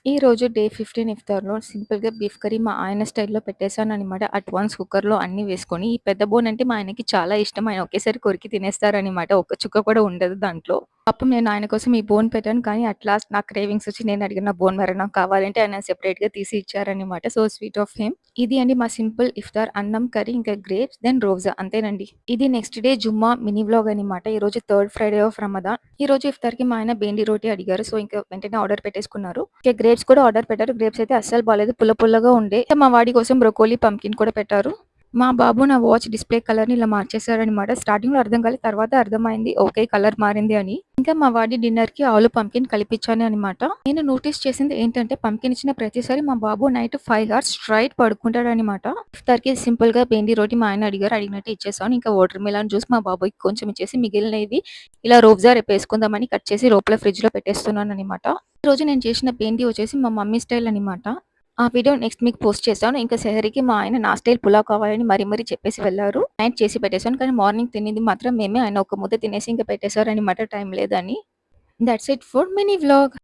ఈ రోజు డే 15 ఇఫ్తార్‌లో సింపుల్‌గా బీఫ్ కర్రీ మా ఆయన స్టైల్‌లో పెట్టేసాననమాట. అట్ వన్స్ కుక్కర్‌లో అన్నీ వేసుకొని, ఈ పెద్ద బోన్ అంటే మా ఆయనకి చాలా ఇష్టం. ఆయన ఒకేసారి కొరికి తినేస్తారనమాట. ఒక్క చుక్క కూడా ఉండదు దాంట్లో. పాపం నేను ఆయన కోసం ఈ బోన్ పెట్టాను. కానీ అట్ లాస్ట్ నాకు క్రేవింగ్స్ వచ్చి నేను అడిగిన బోన్ మరి నాకు కావాలంటే ఆయన సెపరేట్‌గా తీసి ఇచ్చారనమాట. So sweet of him. ఇది అండి మా సింపుల్ ఇఫ్తార్. అన్నం, కర్రీ, ఇంకా గ్రేప్స్, దెన్ రోజా అంతేనండి. ఇది next day Jumma mini vlog అనమాట. ఈరోజు థర్డ్ ఫ్రైడే ఆఫ్ రమదాన్. ఈరోజు ఇఫ్తార్‌కి మా ఆయన బేండి రోటీ అడిగారు. సో ఇంకా వెంటనే ఆర్డర్ పెట్టేసుకున్నారు. ఇంకా గ్రేప్స్ కూడా ఆర్డర్ పెట్టారు. గ్రేప్స్ అయితే అస్సలు బాలేదు. పుల్ల పుల్లగా ఉండే. మా వాడి కోసం బ్రొకోలీ, పంకిన్ కూడా పెట్టారు. మా బాబు నా వాచ్ డిస్‌ప్లే కలర్‌ని ఇలా మార్చేసాడనమాట. స్టార్టింగ్‌లో అర్థం కాలేదు. తర్వాత అర్థమైంది. ఓకే. కలర్ మారింది అని. ఇంకా మా వాడి డిన్నర్‌కి ఆలు పంకిన్ కలిపిచ్చాను అనమాట. నేను నోటీస్ చేసింది ఏంటంటే పంకిన్ ఇచ్చిన ప్రతిసారి మా బాబు నైట్ 5 అవర్స్ స్ట్రెయిట్ పడుకుంటాడనమాట. ఇఫ్తార్‌కి సింపుల్‌గా బేండి రోటీ మా ఆయన అడిగారు. అడిగినట్టే ఇచ్చేసాను. ఇంకా వాటర్ మిలన్ జ్యూస్ మా బాబుకి కొంచెం ఇచ్చేసి మిగిలినవి ఇలా రూఅఫ్జా రేపేసుకుందామని కట్ చేసి లోపల ఫ్రిడ్జ్‌లో పెట్టేస్తున్నాననమాట. ఈరోజు నేను చేసిన బేండి వచ్చేసి మా మమ్మీ స్టైల్ అనమాట. ఆ వీడియో నెక్స్ట్ మీకు పోస్ట్ చేస్తాను. ఇంకా సెహరీకి మా ఆయన నా స్టైల్ పులావ్ కావాలని మరీ చెప్పేసి వెళ్లారు. నైట్ చేసి పెట్టేసాను. కానీ మార్నింగ్ తినింది మాత్రం మేమే. ఆయన ఒక ముద్ద తినేసి ఇంక పెట్టేసారనమాట టైం లేదని. That's it for mini vlog.